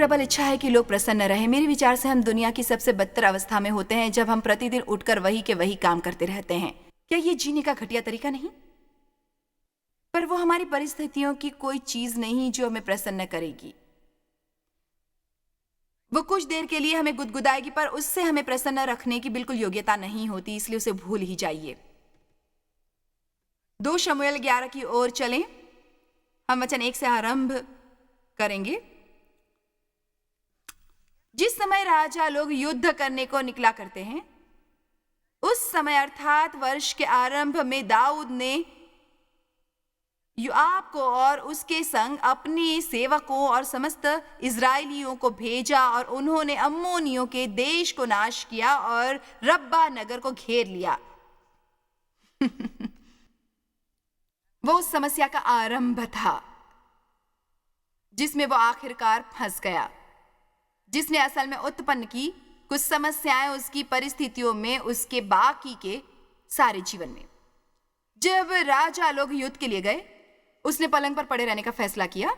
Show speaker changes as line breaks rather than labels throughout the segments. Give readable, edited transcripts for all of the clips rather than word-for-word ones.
प्रबल इच्छा है कि लोग प्रसन्न रहें। मेरे विचार से हम दुनिया की सबसे बदतर अवस्था में होते हैं जब हम प्रतिदिन उठकर वही के वही काम करते रहते हैं। क्या ये जीने का घटिया तरीका नहीं? पर वो हमारी परिस्थितियों की कोई चीज नहीं जो हमें प्रसन्न करेगी। वो कुछ देर के लिए हमें गुदगुदाएगी, पर उससे हमें प्रसन्न रखने की बिल्कुल योग्यता नहीं होती, इसलिए उसे भूल ही जाइए। 2 शमूएल 11 की ओर चलें। हम वचन 1 से आरंभ करेंगे। जिस समय राजा लोग युद्ध करने को निकला करते हैं, उस समय अर्थात वर्ष के आरंभ में दाऊद ने योआब को और उसके संग अपने सेवकों और समस्त इजरायलियों को भेजा, और उन्होंने अम्मोनियों के देश को नाश किया और रब्बा नगर को घेर लिया। वो उस समस्या का आरंभ था जिसमें वो आखिरकार फंस गया, जिसने असल में उत्पन्न की कुछ समस्याएं उसकी परिस्थितियों में, उसके बाकी के सारे जीवन में। जब राजा लोग युद्ध के लिए गए, उसने पलंग पर पड़े रहने का फैसला किया।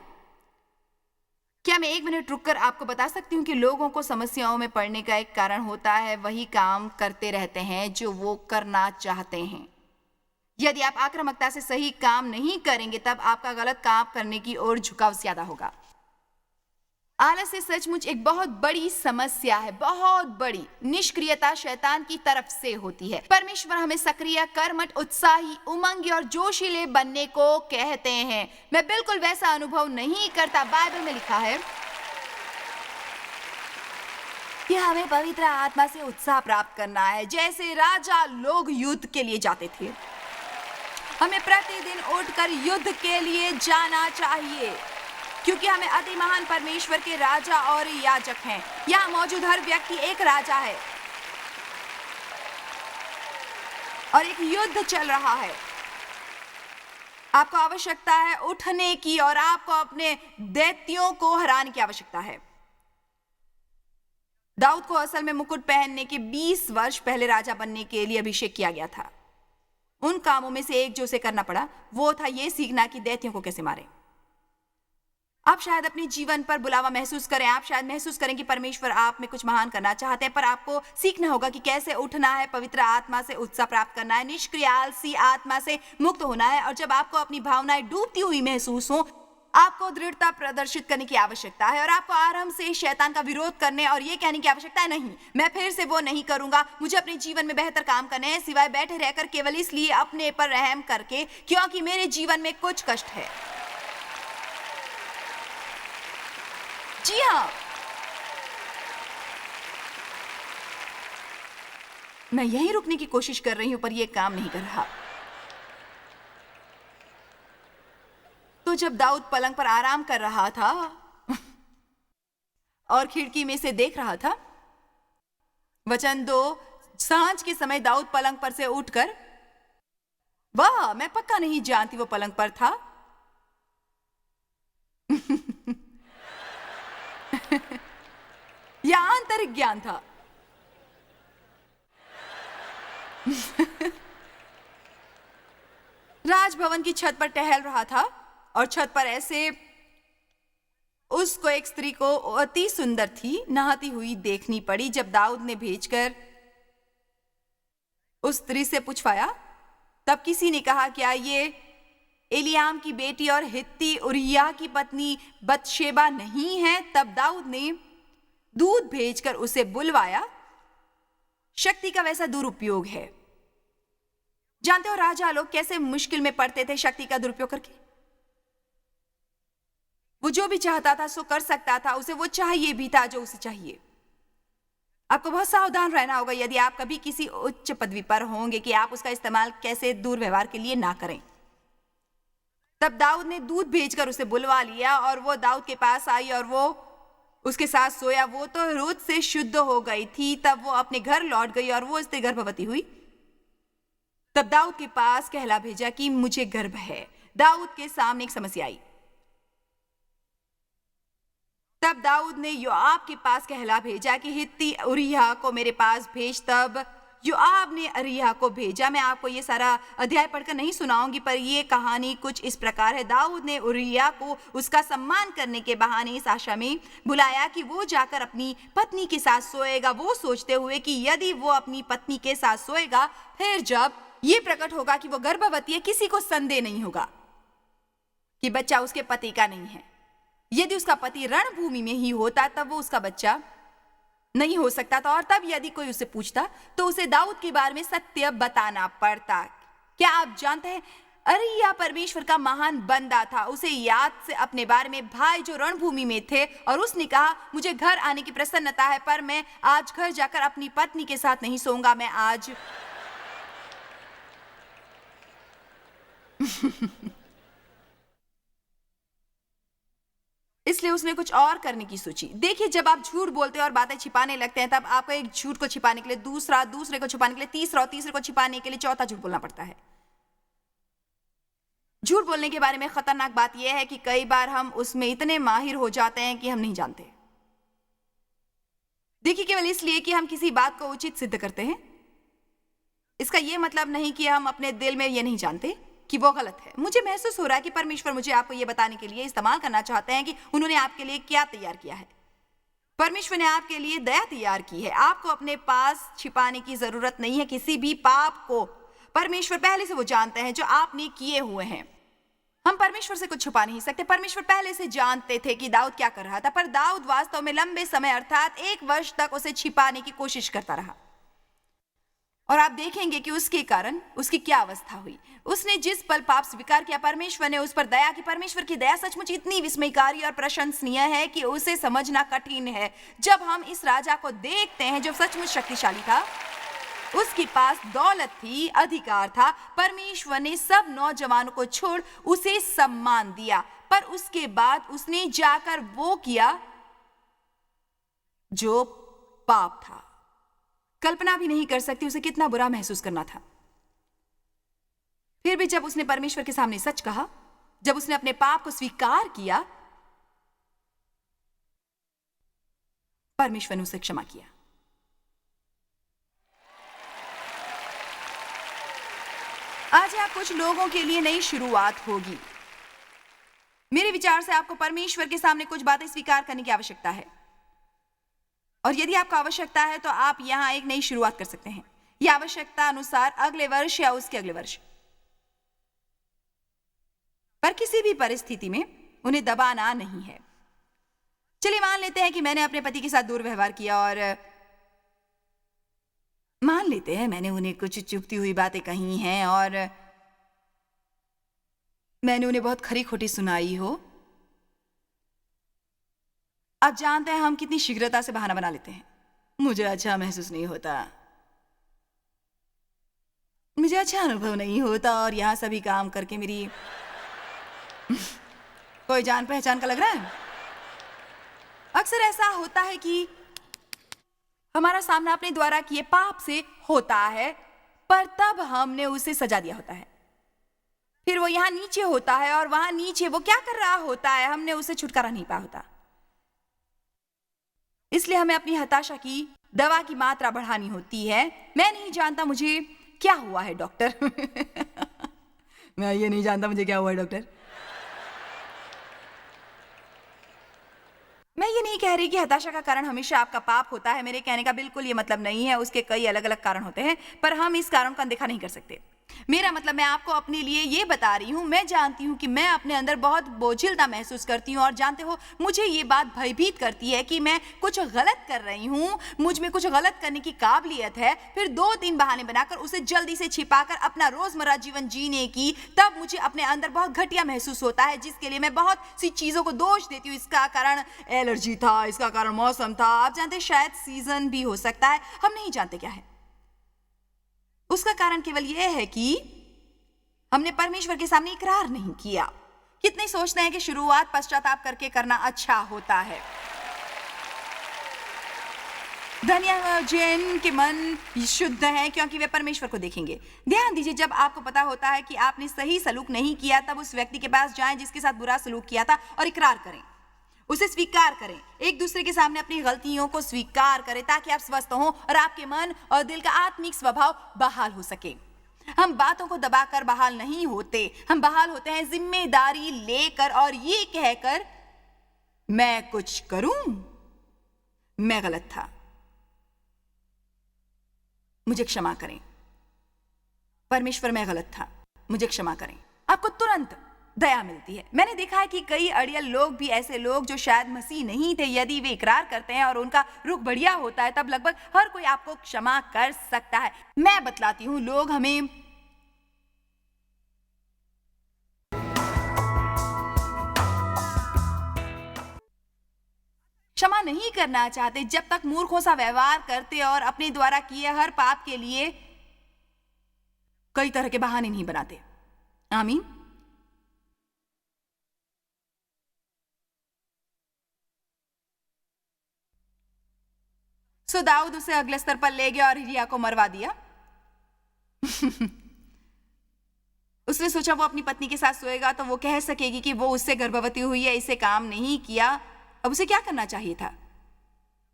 क्या मैं 1 मिनट रुककर आपको बता सकती हूँ कि लोगों को समस्याओं में पड़ने का एक कारण होता है, वही काम करते रहते हैं जो वो करना चाहते हैं। यदि आप आक्रामकता से सही काम नहीं करेंगे, तब आपका गलत काम करने की ओर झुकाव ज्यादा होगा। आलस्य सचमुच एक बहुत बड़ी समस्या है, बहुत बड़ी। निष्क्रियता शैतान की तरफ से होती है। परमेश्वर हमें सक्रिय, कर्मठ, उत्साही, उमंगी और जोशीले बनने को कहते हैं। मैं बिल्कुल वैसा अनुभव नहीं करता। बाइबल में लिखा है कि हमें पवित्र आत्मा से उत्साह प्राप्त करना है, जैसे राजा लोग युद्ध के लिए जाते थे। हमें प्रतिदिन उठकर युद्ध के लिए जाना चाहिए, क्योंकि हमें अति महान परमेश्वर के राजा और याजक हैं। यहाँ मौजूद हर व्यक्ति एक राजा है और एक युद्ध चल रहा है। आपको आवश्यकता है उठने की, और आपको अपने दैत्यों को हराने की आवश्यकता है। दाऊद को असल में मुकुट पहनने के 20 वर्ष पहले राजा बनने के लिए अभिषेक किया गया था। उन कामों में से एक जो उसे करना पड़ा, वो था ये सीखना कि दैत्यों को कैसे मारें। आप शायद अपने जीवन पर बुलावा महसूस करें, आप शायद महसूस करें कि परमेश्वर आप में कुछ महान करना चाहते हैं, पर आपको सीखना होगा कि कैसे उठना है, पवित्र आत्मा से उत्साह प्राप्त करना है, निष्क्रिय आलसी आत्मा से मुक्त होना है। और जब आपको अपनी भावनाएं डूबती हुई महसूस हो, आपको दृढ़ता प्रदर्शित करने की आवश्यकता है, और आपको आरंभ से शैतान का विरोध करने और ये कहने की आवश्यकता है, नहीं, मैं फिर से वो नहीं करूंगा। मुझे अपने जीवन में बेहतर काम करने हैं, सिवाय बैठे रहकर केवल इसलिए अपने पर रहम करके क्योंकि मेरे जीवन में कुछ कष्ट है। जी हाँ, मैं यहीं रुकने की कोशिश कर रही हूं, पर यह काम नहीं कर रहा। तो जब दाऊद पलंग पर आराम कर रहा था और खिड़की में से देख रहा था, वचन 2, सांझ के समय दाऊद पलंग पर से उठकर, वाह, मैं पक्का नहीं जानती वो पलंग पर था। यह आंतरिक ज्ञान था। राजभवन की छत पर टहल रहा था, और छत पर ऐसे उसको एक स्त्री को अति सुंदर थी नहाती हुई देखनी पड़ी। जब दाऊद ने भेजकर उस स्त्री से पूछवाया, तब किसी ने कहा, क्या ये एलियाम की बेटी और हित्ती उरिय्याह की पत्नी बतशेबा नहीं है? तब दाऊद ने दूध भेजकर उसे बुलवाया। शक्ति का वैसा दुरुपयोग है। जानते हो राजा लोग कैसे मुश्किल में पड़ते थे शक्ति का दुरुपयोग करके? वो जो भी चाहता था सो कर सकता था, उसे वो चाहिए भी था जो उसे चाहिए। आपको बहुत सावधान रहना होगा यदि आप कभी किसी उच्च पदवी पर होंगे कि आप उसका इस्तेमाल कैसे दुर्व्यवहार के लिए ना करें। तब दाऊद ने दूध भेजकर उसे बुलवा लिया, और वो दाऊद के पास आई और वो उसके साथ सोया। वो तो रोज से शुद्ध हो गई थी। तब वो अपने घर लौट गई और वो स्त्री गर्भवती हुई। तब दाऊद के पास कहला भेजा कि मुझे गर्भ है। दाऊद के सामने एक समस्या आई। तब दाऊद ने योआब के पास कहला भेजा कि हित्ती उरिय्याह को मेरे पास भेज। तब योआब ने अरिय्याह को भेजा। मैं आपको ये सारा अध्याय पढ़कर नहीं सुनाऊंगी, पर ये कहानी कुछ इस प्रकार है। दाऊद ने उरिय्याह को उसका सम्मान करने के बहाने इस आशा में बुलाया कि वो जाकर अपनी पत्नी के साथ सोएगा, वो सोचते हुए कि यदि वो अपनी पत्नी के साथ सोएगा, फिर जब ये प्रकट होगा कि वो गर्भवती है, किसी को संदेह नहीं होगा कि बच्चा उसके पति का नहीं है। यदि उसका पति रणभूमि में ही होता तब वो उसका बच्चा नहीं हो सकता था, और तब यदि कोई उसे पूछता तो उसे दाऊद के बारे में सत्य बताना पड़ता। क्या आप जानते हैं, अरिय्याह परमेश्वर का महान बंदा था। उसे याद से अपने बारे में भाई जो रणभूमि में थे, और उसने कहा मुझे घर आने की प्रसन्नता है, पर मैं आज घर जाकर अपनी पत्नी के साथ नहीं सोऊंगा। मैं आज इसलिए उसने कुछ और करने की सोची। देखिए, जब आप झूठ बोलते हैं और बातें छिपाने लगते हैं, तब आपको एक झूठ को छिपाने के लिए दूसरा, दूसरे को छिपाने के लिए तीसरा, और तीसरे को छिपाने के लिए चौथा झूठ बोलना पड़ता है। झूठ बोलने के बारे में खतरनाक बात यह है कि कई बार हम उसमें इतने माहिर हो जाते हैं कि हम नहीं जानते। देखिए, केवल इसलिए कि हम किसी बात को उचित सिद्ध करते हैं, इसका यह मतलब नहीं कि हम अपने दिल में यह नहीं जानते कि वो गलत है। मुझे महसूस हो रहा है कि परमेश्वर मुझे आपको यह बताने के लिए इस्तेमाल करना चाहते हैं कि उन्होंने आपके लिए क्या तैयार किया है। परमेश्वर ने आपके लिए दया तैयार की है। आपको अपने पास छिपाने की जरूरत नहीं है किसी भी पाप को। परमेश्वर पहले से वो जानते हैं जो आपने किए हुए हैं। हम परमेश्वर से कुछ छुपा नहीं सकते। परमेश्वर पहले से जानते थे कि दाऊद क्या कर रहा था, पर दाऊद वास्तव में लंबे समय अर्थात 1 वर्ष तक उसे छिपाने की कोशिश करता रहा। और आप देखेंगे कि उसके कारण उसकी क्या अवस्था हुई। उसने जिस पल पाप स्वीकार किया, परमेश्वर ने उस पर दया की। परमेश्वर की दया सचमुच इतनी विस्मयकारी और प्रशंसनीय है कि उसे समझना कठिन है। जब हम इस राजा को देखते हैं जो सचमुच शक्तिशाली था, उसके पास दौलत थी, अधिकार था, परमेश्वर ने सब नौजवानों को छोड़ उसे सम्मान दिया, पर उसके बाद उसने जाकर वो किया जो पाप था। कल्पना भी नहीं कर सकती उसे कितना बुरा महसूस करना था। फिर भी जब उसने परमेश्वर के सामने सच कहा, जब उसने अपने पाप को स्वीकार किया, परमेश्वर ने उसे क्षमा किया। आज यहाँ कुछ लोगों के लिए नई शुरुआत होगी। मेरे विचार से आपको परमेश्वर के सामने कुछ बातें स्वीकार करने की आवश्यकता है, और यदि आपको आवश्यकता है तो आप यहाँ एक नई शुरुआत कर सकते हैं। यह आवश्यकता अनुसार अगले वर्ष या उसके अगले वर्ष, पर किसी भी परिस्थिति में उन्हें दबाना नहीं है। चलिए मान लेते हैं कि मैंने अपने पति के साथ दुर्व्यवहार किया, और मान लेते हैं मैंने उन्हें कुछ चुभती हुई बातें कही हैं, और मैंने उन्हें बहुत खरी खोटी सुनाई हो। आप जानते हैं हम कितनी शीघ्रता से बहाना बना लेते हैं। मुझे अच्छा महसूस नहीं होता, मुझे अच्छा अनुभव नहीं होता, और यहां सभी काम करके मेरी कोई जान पहचान का लग रहा है। अक्सर ऐसा होता है कि हमारा सामना अपने द्वारा किए पाप से होता है, पर तब हमने उसे सजा दिया होता है। फिर वो यहां नीचे होता है, और वहां नीचे वो क्या कर रहा होता है, हमने उसे छुटकारा नहीं पाया होता। इसलिए हमें अपनी हताशा की दवा की मात्रा बढ़ानी होती है। मैं नहीं जानता मुझे क्या हुआ है डॉक्टर। मैं ये नहीं जानता मुझे क्या हुआ है डॉक्टर। मैं ये नहीं कह रही कि हताशा का कारण हमेशा आपका पाप होता है। मेरे कहने का बिल्कुल ये मतलब नहीं है। उसके कई अलग अलग कारण होते हैं, पर हम इस कारण को अनदेखा नहीं कर सकते। मेरा मतलब, मैं आपको अपने लिए ये बता रही हूँ, मैं जानती हूँ कि मैं अपने अंदर बहुत बोझिलता महसूस करती हूँ, और जानते हो मुझे ये बात भयभीत करती है कि मैं कुछ गलत कर रही हूँ, मुझ में कुछ गलत करने की काबिलियत है। फिर 2-3 बहाने बनाकर उसे जल्दी से छिपाकर अपना रोजमर्रा जीवन जीने की, तब मुझे अपने अंदर बहुत घटिया महसूस होता है, जिसके लिए मैं बहुत सी चीजों को दोष देती हूँ। इसका कारण एलर्जी था, इसका कारण मौसम था, आप जानते शायद सीजन भी हो सकता है, हम नहीं जानते क्या है। उसका कारण केवल यह है कि हमने परमेश्वर के सामने इकरार नहीं किया। कितने सोचते हैं कि शुरुआत पश्चाताप करके करना अच्छा होता है। धन्य जिनके मन शुद्ध हैं, क्योंकि वे परमेश्वर को देखेंगे। ध्यान दीजिए, जब आपको पता होता है कि आपने सही सलूक नहीं किया, तब उस व्यक्ति के पास जाएं जिसके साथ बुरा सलूक किया था, और इकरार करें। उसे स्वीकार करें, एक दूसरे के सामने अपनी गलतियों को स्वीकार करें ताकि आप स्वस्थ हों और आपके मन और दिल का आत्मिक स्वभाव बहाल हो सके। हम बातों को दबाकर बहाल नहीं होते, हम बहाल होते हैं जिम्मेदारी लेकर और ये कहकर मैं कुछ करूं, मैं गलत था, मुझे क्षमा करें, परमेश्वर मैं गलत था, मुझे क्षमा करें। आपको तुरंत दया मिलती है। मैंने देखा है कि कई अड़ियल लोग भी, ऐसे लोग जो शायद मसीह नहीं थे, यदि वे इकरार करते हैं और उनका रुख बढ़िया होता है तब लगभग हर कोई आपको क्षमा कर सकता है। मैं बतलाती हूं, लोग हमें क्षमा नहीं करना चाहते जब तक मूर्खों सा व्यवहार करते और अपने द्वारा किए हर पाप के लिए कई तरह के बहाने नहीं बनाते। आमीन। सो दाऊद उसे अगले स्तर पर ले गया और हिरिया को मरवा दिया। उसने सोचा वो अपनी पत्नी के साथ सोएगा तो वो कह सकेगी कि वो उससे गर्भवती हुई है, इसे काम नहीं किया। अब उसे क्या करना चाहिए था?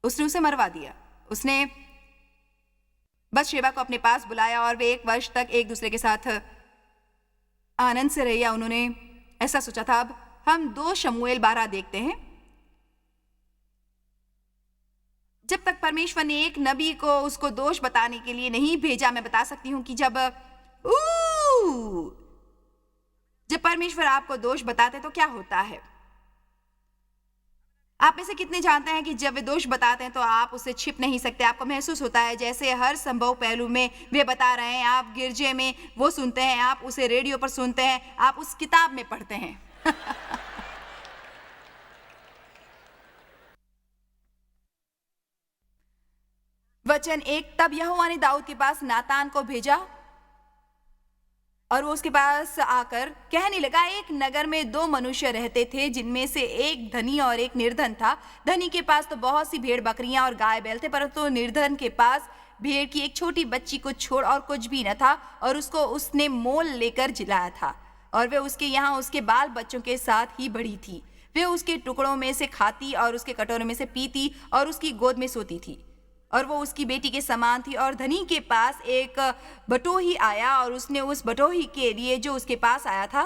उसने उसे मरवा दिया। उसने बतशेबा को अपने पास बुलाया और वे 1 वर्ष तक एक दूसरे के साथ आनंद से रहे। उन्होंने ऐसा सोचा था। अब हम 2 शमूएल 12 देखते हैं। जब तक परमेश्वर ने एक नबी को उसको दोष बताने के लिए नहीं भेजा, मैं बता सकती हूं कि जब परमेश्वर आपको दोष बताते तो क्या होता है? आप में से कितने जानते हैं कि जब वे दोष बताते हैं तो आप उससे छिप नहीं सकते। आपको महसूस होता है जैसे हर संभव पहलू में वे बता रहे हैं। आप गिरजे में वो सुनते हैं, आप उसे रेडियो पर सुनते हैं, आप उस किताब में पढ़ते हैं। वचन 1, तब यहोवा ने दाऊद के पास नातान को भेजा और वो उसके पास आकर कहने लगा, एक नगर में 2 मनुष्य रहते थे जिनमें से एक धनी और एक निर्धन था। धनी के पास तो बहुत सी भेड़ बकरियां और गाय बैल थे, परंतु निर्धन के पास भेड़ की एक छोटी बच्ची को छोड़ और कुछ भी न था और उसको उसने मोल लेकर जिलाया था और वे उसके यहाँ उसके बाल बच्चों के साथ ही बढ़ी थी। वे उसके टुकड़ों में से खाती और उसके कटोरे में से पीती और उसकी गोद में सोती थी और वो उसकी बेटी के समान थी। और धनी के पास एक बटोही आया और उसने उस बटोही के लिए जो उसके पास आया था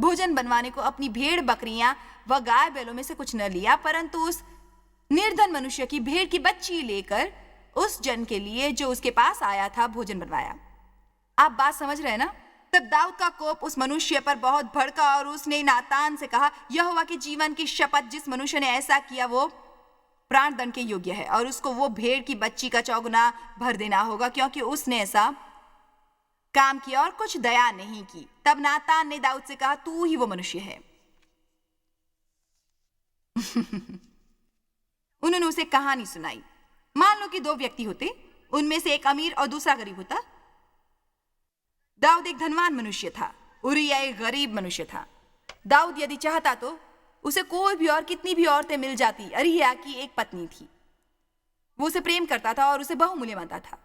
भोजन बनवाने को अपनी भेड़ बकरियां व गाय बैलों में से कुछ न लिया, परंतु उस निर्धन मनुष्य की भेड़ की बच्ची लेकर उस जन के लिए जो उसके पास आया था भोजन बनवाया। आप बात समझ रहे हैं ना? तब दाऊद का कोप उस मनुष्य पर बहुत भड़का और उसने नातान से कहा, यहोवा के जीवन की शपथ, जिस मनुष्य ने ऐसा किया वो प्राण दंड के योग्य है और उसको वो भेड़ की बच्ची का 4 गुना भर देना होगा, क्योंकि उसने ऐसा काम किया और कुछ दया नहीं की। तब नातान ने दाऊद से कहा, तू ही वो मनुष्य है। उन्होंने उसे कहानी सुनाई। मान लो कि 2 व्यक्ति होते, उनमें से एक अमीर और दूसरा गरीब होता। दाऊद एक धनवान मनुष्य था, उरिया एक गरीब मनुष्य था। दाऊद यदि चाहता तो उसे कोई भी और कितनी भी औरतें मिल जाती। अरिया की एक पत्नी थी, वो उसे प्रेम करता था और उसे बहुमूल्य मानता था।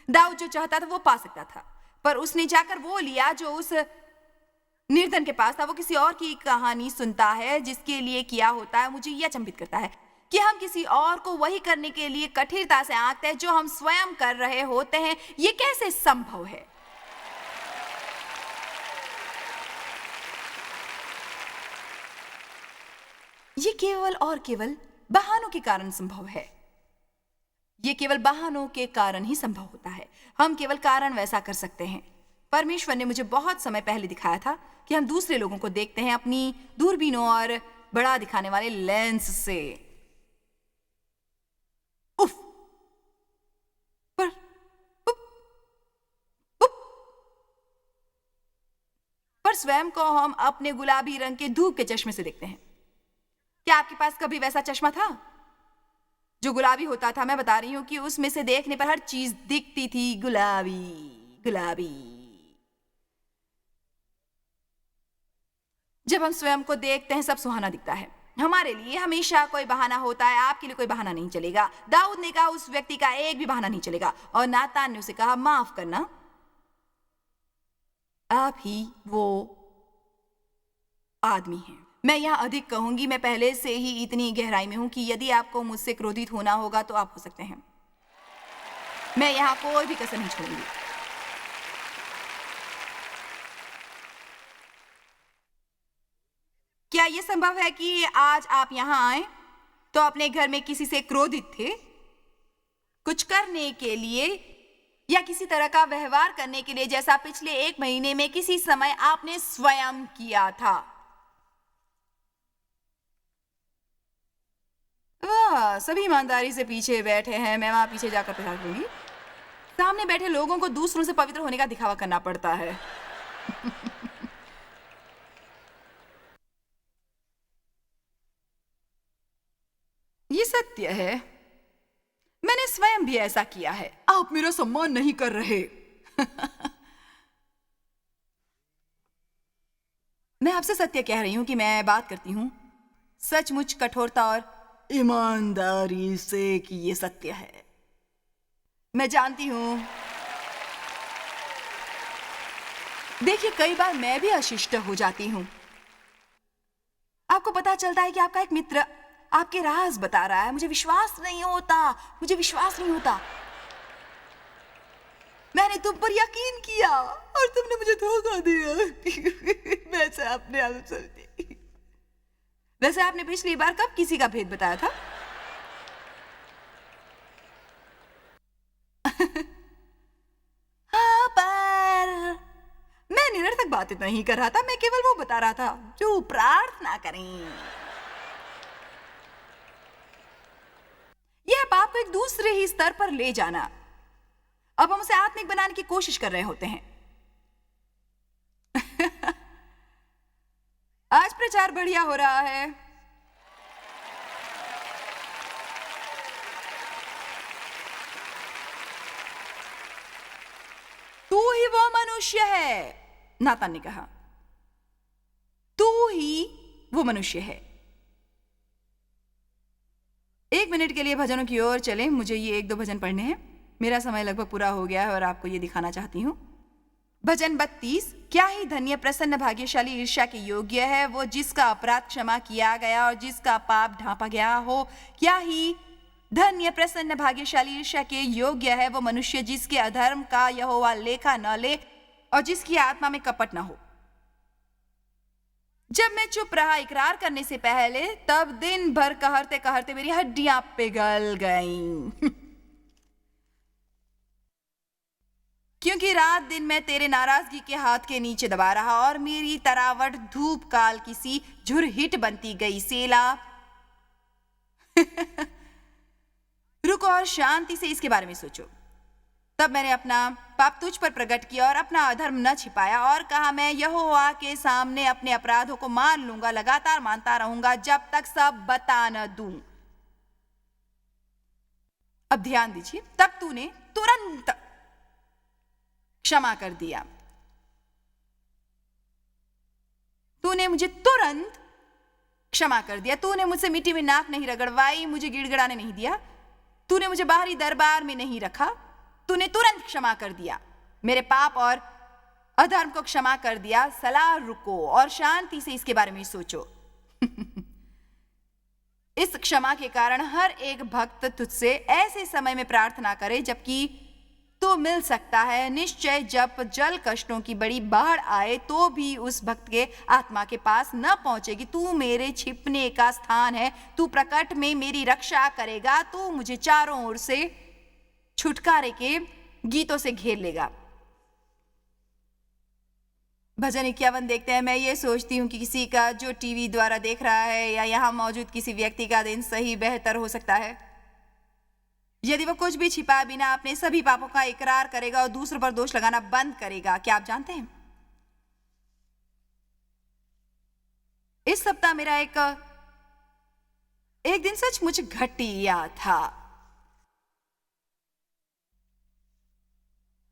दाऊद जो चाहता था वो पा सकता था, पर उसने जाकर वो लिया जो उस निर्धन के पास था। वो किसी और की कहानी सुनता है जिसके लिए किया होता है। मुझे यह अचंभित करता है कि हम किसी और को वही करने के लिए कठिनता से आंकते हैं जो हम स्वयं कर रहे होते हैं। ये कैसे संभव है? ये केवल और केवल बहानों के कारण संभव है। ये केवल बहानों के कारण ही संभव होता है। हम केवल कारण वैसा कर सकते हैं। परमेश्वर ने मुझे बहुत समय पहले दिखाया था कि हम दूसरे लोगों को देखते हैं अपनी दूरबीनों और बड़ा दिखाने वाले लेंस से। उफ, पर स्वयं को हम अपने गुलाबी रंग के धूप के चश्मे से देखते हैं। क्या आपके पास कभी वैसा चश्मा था जो गुलाबी होता था? मैं बता रही हूं कि उसमें से देखने पर हर चीज दिखती थी गुलाबी गुलाबी। जब हम स्वयं को देखते हैं सब सुहाना दिखता है। हमारे लिए हमेशा कोई बहाना होता है, आपके लिए कोई बहाना नहीं चलेगा। दाऊद ने कहा उस व्यक्ति का एक भी बहाना नहीं चलेगा और नातान ने उसे कहा, माफ करना, आप ही वो आदमी हैं। मैं यहाँ अधिक कहूंगी, मैं पहले से ही इतनी गहराई में हूं कि यदि आपको मुझसे क्रोधित होना होगा तो आप हो सकते हैं। मैं यहाँ कोई भी कसर नहीं छोड़ूंगी। क्या यह संभव है कि आज आप यहाँ आए तो अपने घर में किसी से क्रोधित थे, कुछ करने के लिए या किसी तरह का व्यवहार करने के लिए जैसा पिछले 1 महीने में किसी समय आपने स्वयं किया था? वाह, सभी ईमानदारी से पीछे बैठे हैं। मैं वहां पीछे जाकर प्रचार करूंगी। सामने बैठे लोगों को दूसरों से पवित्र होने का दिखावा करना पड़ता है। ये सत्य है, मैंने स्वयं भी ऐसा किया है। आप मेरा सम्मान नहीं कर रहे। मैं आपसे सत्य कह रही हूं कि मैं बात करती हूं सचमुच कठोरता और ईमानदारी से कि ये सत्य है। मैं जानती हूं, देखिए कई बार मैं भी अशिष्ट हो जाती हूं। आपको पता चलता है कि आपका एक मित्र आपके राज बता रहा है, मुझे विश्वास नहीं होता, मैंने तुम पर यकीन किया और तुमने मुझे धोखा दिया। वैसे आपने पिछली बार कब किसी का भेद बताया था? हाँ, पर मैं निरर्थक बातें नहीं कर रहा था, मैं केवल वो बता रहा था जो प्रार्थना करें। यह आपको एक दूसरे ही स्तर पर ले जाना। अब हम उसे आत्मिक बनाने की कोशिश कर रहे होते हैं। आज प्रचार बढ़िया हो रहा है। तू ही वो मनुष्य है, नातान ने कहा। तू ही वो मनुष्य है। 1 मिनट के लिए भजनों की ओर चलें। मुझे ये 1-2 भजन पढ़ने हैं। मेरा समय लगभग पूरा हो गया है और आपको ये दिखाना चाहती हूँ। भजन 32। क्या ही धन्य, प्रसन्न, भाग्यशाली, ईर्ष्या के योग्य है वो जिसका अपराध क्षमा किया गया और जिसका पाप ढांपा गया हो। क्या ही धन्य, प्रसन्न, भाग्यशाली, ईर्ष्या के योग्य है वो मनुष्य जिसके अधर्म का यहोवा लेखा न ले और जिसकी आत्मा में कपट न हो। जब मैं चुप रहा इकरार करने से पहले, तब दिन भर कहरते कहरते मेरी हड्डियां पिघल गईं। क्योंकि रात दिन मैं तेरे नाराजगी के हाथ के नीचे दबा रहा और मेरी तरावट धूप काल किसी झुरहिट बनती गई। सेला। रुको और शांति से इसके बारे में सोचो। तब मैंने अपना पाप तुझ पर प्रकट किया और अपना अधर्म न छिपाया और कहा, मैं यहोवा के सामने अपने अपराधों को मान लूंगा, लगातार मानता रहूंगा जब तक सब बता न दूं। अब ध्यान दीजिए, तब तूने तुरंत क्षमा कर दिया। तूने मुझे तुरंत क्षमा कर दिया। तूने मुझसे मिट्टी में नाक नहीं रगड़वाई, मुझे गिड़गिड़ाने नहीं दिया। तूने मुझे बाहरी दरबार में नहीं रखा। तूने तुरंत क्षमा कर दिया। मेरे पाप और अधर्म को क्षमा कर दिया। सलाह रुको और शांति से इसके बारे में सोचो। इस क्षमा के कारण हर एक भक्त तुझसे ऐसे समय में प्रार्थना करे जबकि तो मिल सकता है। निश्चय जब जल कष्टों की बड़ी बाढ़ आए तो भी उस भक्त के आत्मा के पास न पहुंचेगी। तू मेरे छिपने का स्थान है, तू प्रकट में मेरी रक्षा करेगा, तू मुझे चारों ओर से छुटकारे के गीतों से घेर लेगा। भजन 51 देखते हैं। मैं ये सोचती हूँ कि किसी का जो टीवी द्वारा देख रहा है या यहाँ मौजूद किसी व्यक्ति का दिन सही बेहतर हो सकता है यदि वो कुछ भी छिपाए बिना अपने सभी पापों का इकरार करेगा और दूसरों पर दोष लगाना बंद करेगा। क्या आप जानते हैं, इस सप्ताह मेरा एक दिन सचमुच घटिया था।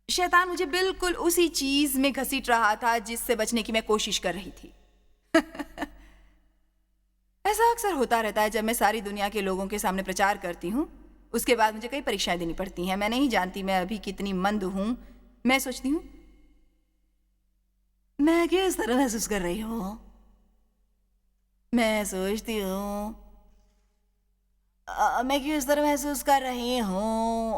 शैतान मुझे बिल्कुल उसी चीज में घसीट रहा था जिससे बचने की मैं कोशिश कर रही थी। ऐसा अक्सर होता रहता है जब मैं सारी दुनिया के लोगों के सामने प्रचार करती हूँ। उसके बाद मुझे कई परीक्षाएं देनी पड़ती हैं। मैं नहीं जानती मैं अभी कितनी मंद हूं। मैं सोचती हूं मैं किस तरह महसूस कर रही हूं। मैं सोचती हूँ मैं क्यों इस तरह महसूस कर रही हूँ।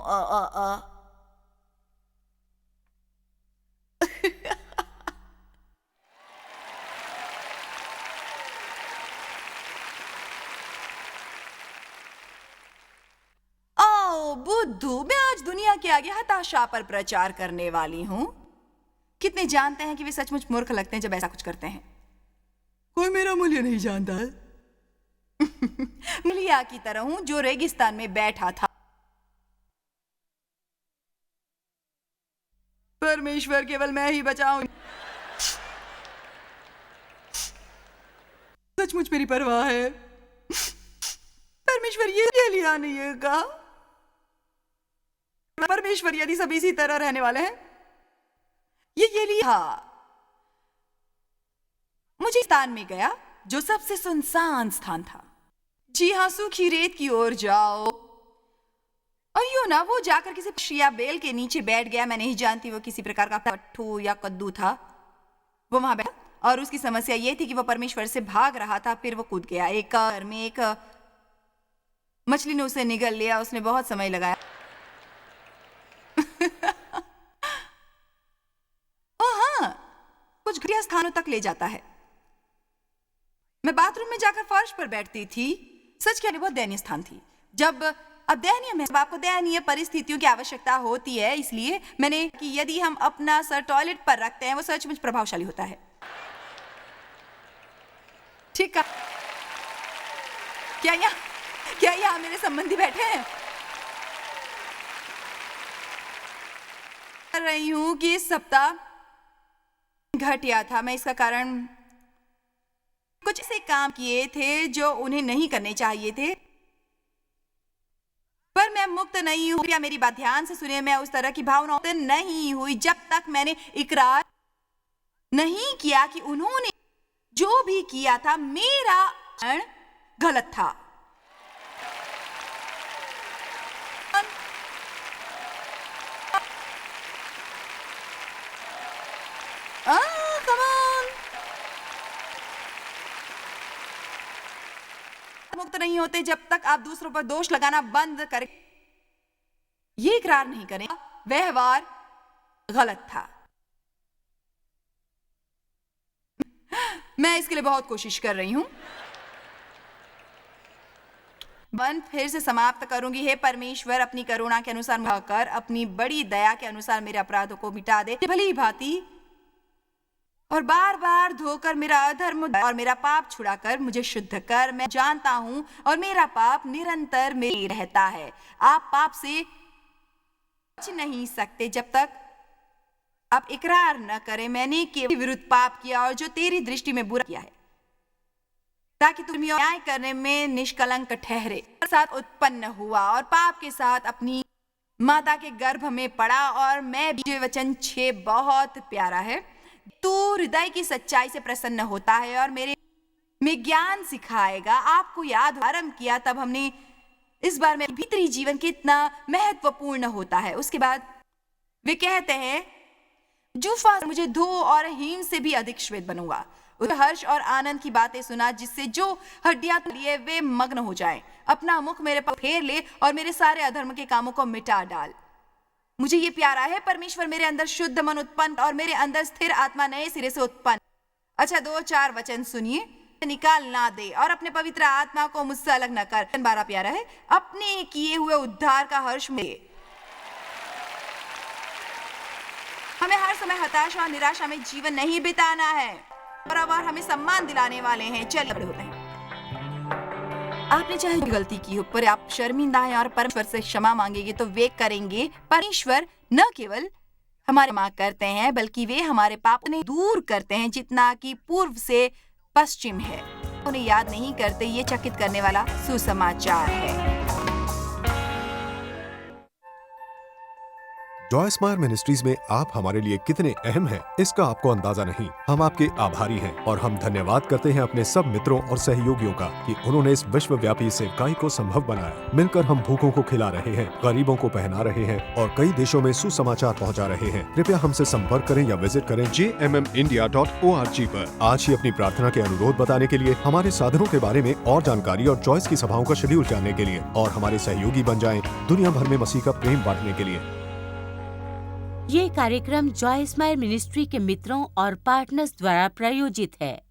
ओ बुद्धू, मैं आज दुनिया के आगे हताशा पर प्रचार करने वाली हूँ। कितने जानते हैं कि वे सचमुच मूर्ख लगते हैं जब ऐसा कुछ करते हैं। कोई मेरा मूल्य नहीं जानता है। मिलिया की तरह हूँ जो रेगिस्तान में बैठा था। परमेश्वर, केवल मैं ही बचाऊं। सचमुच मेरी परवाह है। परमेश्वर, ये एलिया ने ये कहा। परमेश्वर, यदि सब इसी तरह रहने वाले हैं, ये एलिया मुझे स्थान में गया जो सबसे सुनसान स्थान था। जी हाँ, सूखी रेत की ओर जाओ। और यूं ना, वो जाकर किसी शिया बेल के नीचे बैठ गया। मैं नहीं जानती वो किसी प्रकार का पट्टू या कद्दू था। वो वहां बैठा और उसकी समस्या ये थी कि वो परमेश्वर से भाग रहा था। फिर वो कूद गया। एक मछली ने उसे निगल लिया। उसने बहुत समय लगाया। ओ हाँ, कुछ घटिया स्थानों तक ले जाता है। मैं बाथरूम में जाकर फर्श पर बैठती थी। सच कहने बहुत दयनीय स्थान थी। अब दयनीय में आपको दयनीय परिस्थितियों की आवश्यकता होती है, इसलिए मैंने कि यदि हम अपना सर टॉयलेट पर रखते हैं, वो सचमुच प्रभावशाली होता है। ठीक है। क्या यहाँ मेरे संबंधी बैठे हैं? कर रही हूँ कि इस सप्ताह घटिया था। मैं इसका कारण कुछ ऐसे काम किए थे जो उन्हें नहीं करने चाहिए थे, पर मैं मुक्त नहीं हूँ। या मेरी बात ध्यान से सुनिए, मैं उस तरह की भावनाओं से नहीं हुई जब तक मैंने इकरार नहीं किया कि उन्होंने जो भी किया था मेरा गलत था। come on। मुक्त नहीं होते जब तक आप दूसरों पर दोष लगाना बंद करें। ये इकरार नहीं करें व्यवहार गलत था। मैं इसके लिए बहुत कोशिश कर रही हूं। बंद फिर से समाप्त करूंगी। हे परमेश्वर, अपनी करुणा के अनुसार कर अपनी बड़ी दया के अनुसार मेरे अपराधों को मिटा दे भली भांति, और बार बार धोकर मेरा अधर्म और मेरा पाप छुड़ाकर मुझे शुद्ध कर। मैं जानता हूं और मेरा पाप निरंतर में रहता है। आप पाप से बच नहीं सकते जब तक आप इकरार न करें मैंने के विरुद्ध पाप किया और जो तेरी दृष्टि में बुरा किया है, ताकि तुम न्याय करने में निष्कलंक ठहरे। साथ उत्पन्न हुआ और पाप के साथ अपनी माता के गर्भ में पड़ा। और मैं भी वचन 6 बहुत प्यारा है। तू हृदय की सच्चाई से प्रसन्न होता है और मेरे में ज्ञान सिखाएगा। आपको याद आरंभ किया तब हमने इस बार में भीतरी जीवन कितना महत्वपूर्ण होता है। उसके बाद वे कहते हैं, जूफा मुझे धो और हीन से भी अधिक श्वेत बनूंगा। हर्ष और आनंद की बातें सुना, जिससे जो हड्डियां लिए वे मग्न हो जाएं। अपना मुख मेरे पर फेर ले और मेरे सारे अधर्म के कामों को मिटा डाल। मुझे ये प्यारा है, परमेश्वर मेरे अंदर शुद्ध मन उत्पन्न और मेरे अंदर स्थिर आत्मा नए सिरे से उत्पन्न। अच्छा, 2-4 वचन सुनिए। निकाल ना दे और अपने पवित्र आत्मा को मुझसे अलग न कर। 12 प्यारा है। अपने किए हुए उद्धार का हर्ष में हमें हर समय हताशा और निराशा में जीवन नहीं बिताना है। और हमें सम्मान दिलाने वाले हैं। चलिए बड़े होते हैं। आपने चाहे गलती की हो, पर आप शर्मिंदा हैं और परमेश्वर से क्षमा मांगेंगे तो वे करेंगे। परमेश्वर न केवल हमारे क्षमा करते हैं, बल्कि वे हमारे पाप ने दूर करते हैं, जितना कि पूर्व से पश्चिम है। उन्हें याद नहीं करते। ये चकित करने वाला सुसमाचार है।
जॉय स्माइल मिनिस्ट्रीज में आप हमारे लिए कितने अहम हैं, इसका आपको अंदाजा नहीं। हम आपके आभारी हैं और हम धन्यवाद करते हैं अपने सब मित्रों और सहयोगियों का कि उन्होंने इस विश्वव्यापी सेवकाई को संभव बनाया। मिलकर हम भूखों को खिला रहे हैं, गरीबों को पहना रहे हैं और कई देशों में सुसमाचार पहुंचा रहे हैं। कृपया हमसे संपर्क करें या विजिट करें jmmindia.org पर। आज ही अपनी प्रार्थना के अनुरोध बताने के लिए, हमारे साधनों के बारे में और जानकारी और जॉयस की सभाओं का शेड्यूल जानने के लिए और हमारे सहयोगी बन जाएं दुनिया भर में मसीह का प्रेम बांटने के लिए।
ये कार्यक्रम जॉय स्माइल मिनिस्ट्री के मित्रों और पार्टनर्स द्वारा प्रायोजित है।